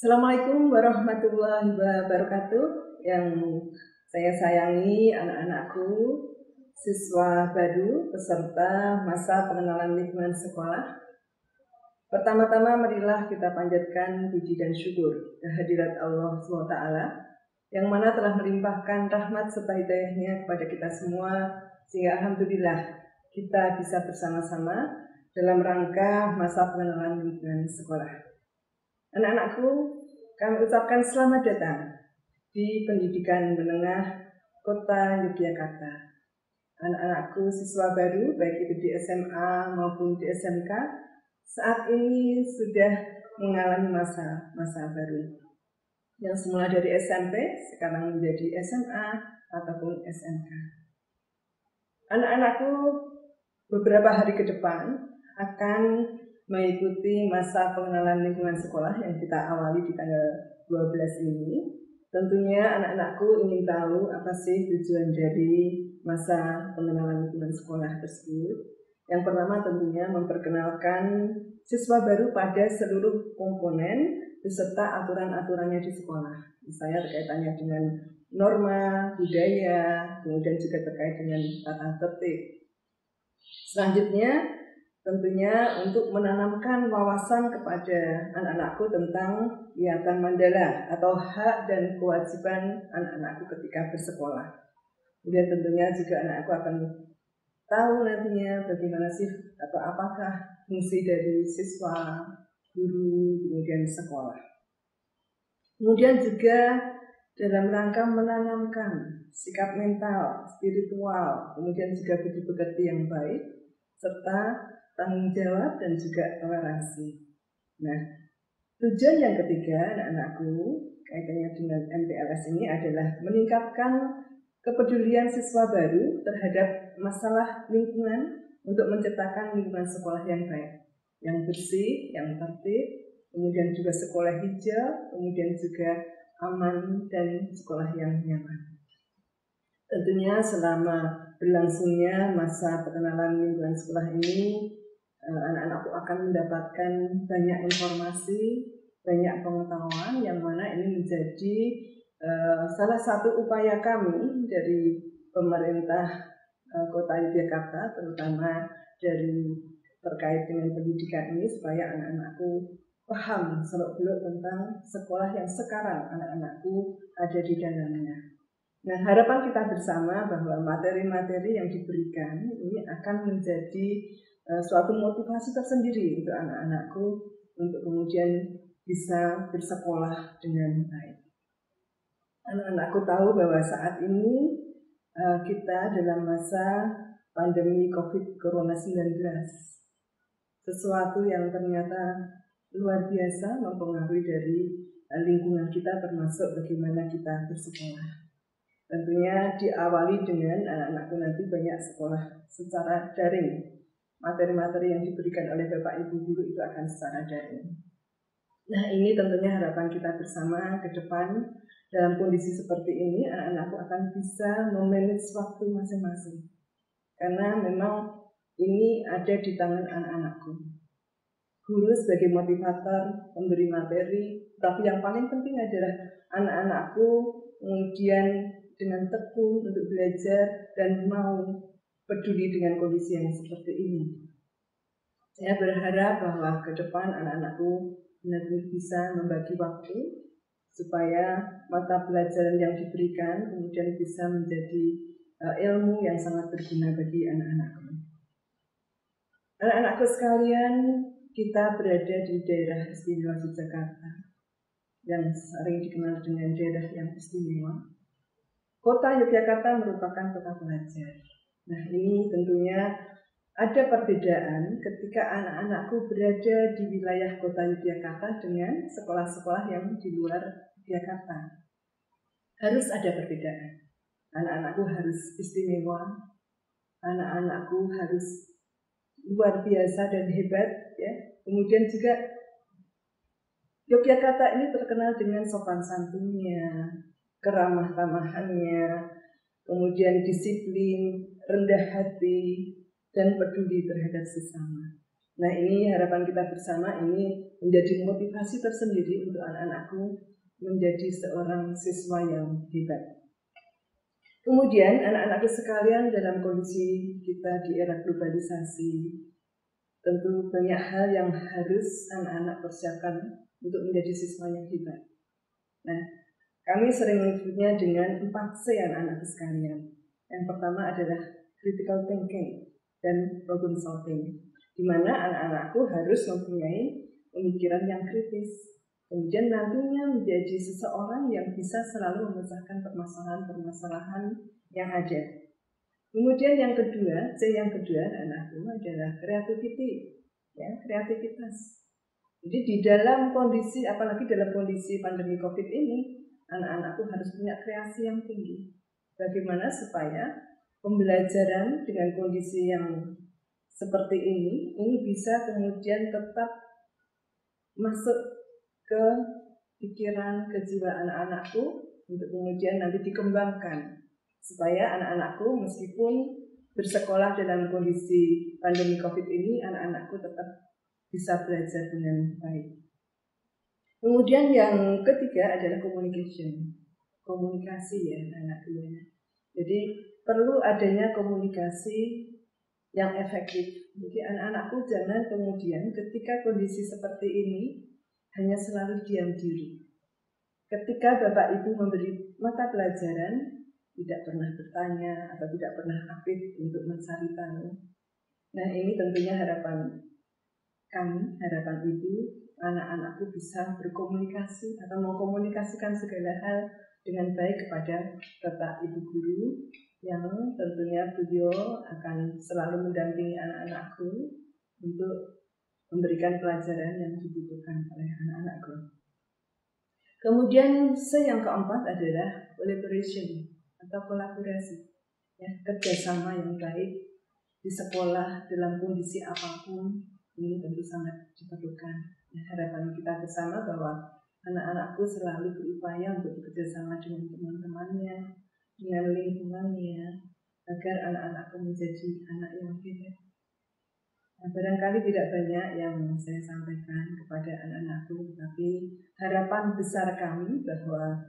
Assalamualaikum warahmatullahi wabarakatuh. Yang saya sayangi anak-anakku, siswa baru peserta masa pengenalan lingkungan sekolah. Pertama-tama marilah kita panjatkan puji dan syukur kehadirat Allah SWT yang mana telah melimpahkan rahmat serta hidayahnya kepada kita semua, sehingga alhamdulillah kita bisa bersama-sama dalam rangka masa pengenalan lingkungan sekolah. Anak-anakku, kami ucapkan selamat datang di Pendidikan Menengah Kota Yogyakarta. Anak-anakku siswa baru, baik itu di SMA maupun di SMK, saat ini sudah mengalami masa baru. Yang semula dari SMP, sekarang menjadi SMA ataupun SMK. Anak-anakku beberapa hari ke depan akan mengikuti masa pengenalan lingkungan sekolah yang kita awali di tanggal 12 ini. Tentunya anak-anakku ingin tahu apa sih tujuan dari masa pengenalan lingkungan sekolah tersebut. Yang pertama tentunya memperkenalkan siswa baru pada seluruh komponen beserta aturan-aturannya di sekolah. Misalnya terkaitannya dengan norma, budaya, kemudian juga terkait dengan tata tertib. Selanjutnya tentunya untuk menanamkan wawasan kepada anak-anakku tentang Wiatan Mandala atau hak dan kewajiban anak-anakku ketika bersekolah. Kemudian tentunya juga anakku akan tahu nantinya bagaimana sih atau apakah fungsi dari siswa, guru, kemudian sekolah. Kemudian juga dalam rangka menanamkan sikap mental, spiritual, kemudian juga budi pekerti yang baik, serta tanggung jawab dan juga toleransi. Nah, tujuan yang ketiga anak-anakku kaitannya dengan MPLS ini adalah meningkatkan kepedulian siswa baru terhadap masalah lingkungan untuk menciptakan lingkungan sekolah yang baik, yang bersih, yang tertib, kemudian juga sekolah hijau, kemudian juga aman dan sekolah yang nyaman. Tentunya selama berlangsungnya masa pengenalan lingkungan sekolah ini, anak-anakku akan mendapatkan banyak informasi, banyak pengetahuan yang mana ini menjadi salah satu upaya kami dari pemerintah Kota Yogyakarta, terutama dari terkait dengan pendidikan ini, supaya anak-anakku paham seluk-beluk tentang sekolah yang sekarang anak-anakku ada di dalamnya. Nah, harapan kita bersama bahwa materi-materi yang diberikan ini akan menjadi suatu motivasi tersendiri untuk anak-anakku untuk kemudian bisa bersekolah dengan baik. Anak-anakku tahu bahwa saat ini kita dalam masa pandemi COVID-19, sesuatu yang ternyata luar biasa mempengaruhi dari lingkungan kita, termasuk bagaimana kita bersekolah. Tentunya diawali dengan anak-anakku nanti banyak sekolah secara daring. Materi-materi yang diberikan oleh Bapak Ibu Guru itu akan secara daring. Nah, ini tentunya harapan kita bersama ke depan. Dalam kondisi seperti ini, anak-anakku akan bisa memanage waktu masing-masing. Karena memang ini ada di tangan anak-anakku. Guru sebagai motivator, pemberi materi, tapi yang paling penting adalah anak-anakku kemudian dengan tekun untuk belajar dan mau peduli dengan kondisi yang seperti ini. Saya berharap bahwa ke depan anak-anakku benar-benar bisa membagi waktu supaya mata pelajaran yang diberikan kemudian bisa menjadi ilmu yang sangat berguna bagi anak-anakku. Anak-anakku sekalian, kita berada di daerah istimewa Yogyakarta yang sering dikenal dengan daerah yang istimewa. Kota Yogyakarta merupakan kota pelajar. Nah, ini tentunya ada perbedaan ketika anak-anakku berada di wilayah Kota Yogyakarta dengan sekolah-sekolah yang di luar Yogyakarta. Harus ada perbedaan. Anak-anakku harus istimewa, anak-anakku harus luar biasa dan hebat, ya. Kemudian juga Yogyakarta ini terkenal dengan sopan santunnya, keramah tamahannya, kemudian disiplin, rendah hati, dan peduli terhadap sesama. Nah, ini harapan kita bersama, ini menjadi motivasi tersendiri untuk anak-anakku menjadi seorang siswa yang hebat. Kemudian anak-anakku sekalian, dalam kondisi kita di era globalisasi, tentu banyak hal yang harus anak-anak persiapkan untuk menjadi siswa yang hebat. Nah, kami sering menyebutnya dengan 4C anak-anakku sekalian. Yang pertama adalah critical thinking dan problem solving, di mana anak-anakku harus mempunyai pemikiran yang kritis, kemudian nantinya menjadi seseorang yang bisa selalu memecahkan permasalahan-permasalahan yang ada. Kemudian yang kedua, C yang kedua anak-anakku adalah creativity, ya, kreativitas. Jadi di dalam kondisi, apalagi dalam kondisi pandemi COVID ini, anak-anakku harus punya kreasi yang tinggi. Bagaimana supaya pembelajaran dengan kondisi yang seperti ini bisa kemudian tetap masuk ke pikiran, ke jiwa anak-anakku untuk kemudian nanti dikembangkan. Supaya anak-anakku meskipun bersekolah dalam kondisi pandemi COVID ini, anak-anakku tetap bisa belajar dengan baik. Kemudian yang ketiga adalah komunikasi ya anak-anakku. Jadi perlu adanya komunikasi yang efektif. Jadi anak-anakku jangan kemudian ketika kondisi seperti ini hanya selalu diam diri. Ketika Bapak Ibu memberi mata pelajaran, tidak pernah bertanya atau tidak pernah aktif untuk mencari tahu. Nah, ini tentunya harapan kami, harapan Ibu, anak-anakku bisa berkomunikasi atau mengkomunikasikan segala hal dengan baik kepada Bapak Ibu guru, yang tentunya beliau akan selalu mendampingi anak-anakku untuk memberikan pelajaran yang dibutuhkan oleh anak-anakku. Kemudian yang keempat adalah collaboration atau kolaborasi, ya, kerjasama yang baik di sekolah dalam kondisi apapun. Ini tentu sangat diperlukan. Nah, harapan kita bersama bahwa anak-anakku selalu berupaya untuk bekerjasama dengan teman-temannya, dengan lingkungannya, agar anak-anakku menjadi anak yang hebat. Nah, barangkali tidak banyak yang saya sampaikan kepada anak-anakku, tetapi harapan besar kami bahwa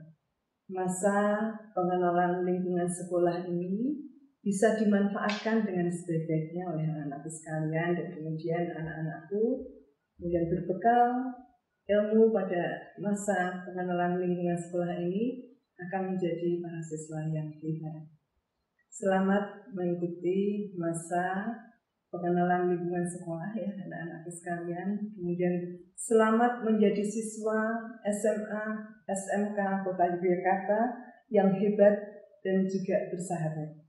masa pengenalan lingkungan sekolah ini bisa dimanfaatkan dengan sebaik-baiknya oleh anak-anakku sekalian, dan kemudian anak-anakku kemudian berbekal ilmu pada masa pengenalan lingkungan sekolah ini akan menjadi para siswa yang hebat. Selamat mengikuti masa pengenalan lingkungan sekolah ya anak-anakku sekalian. Kemudian selamat menjadi siswa SMA, SMK Kota Yogyakarta yang hebat dan juga bersahabat.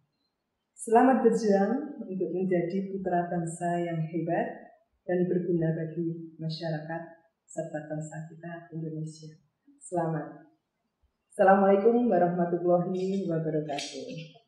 Selamat berjuang untuk menjadi putra bangsa yang hebat dan berguna bagi masyarakat serta bangsa kita Indonesia. Selamat. Assalamualaikum warahmatullahi wabarakatuh.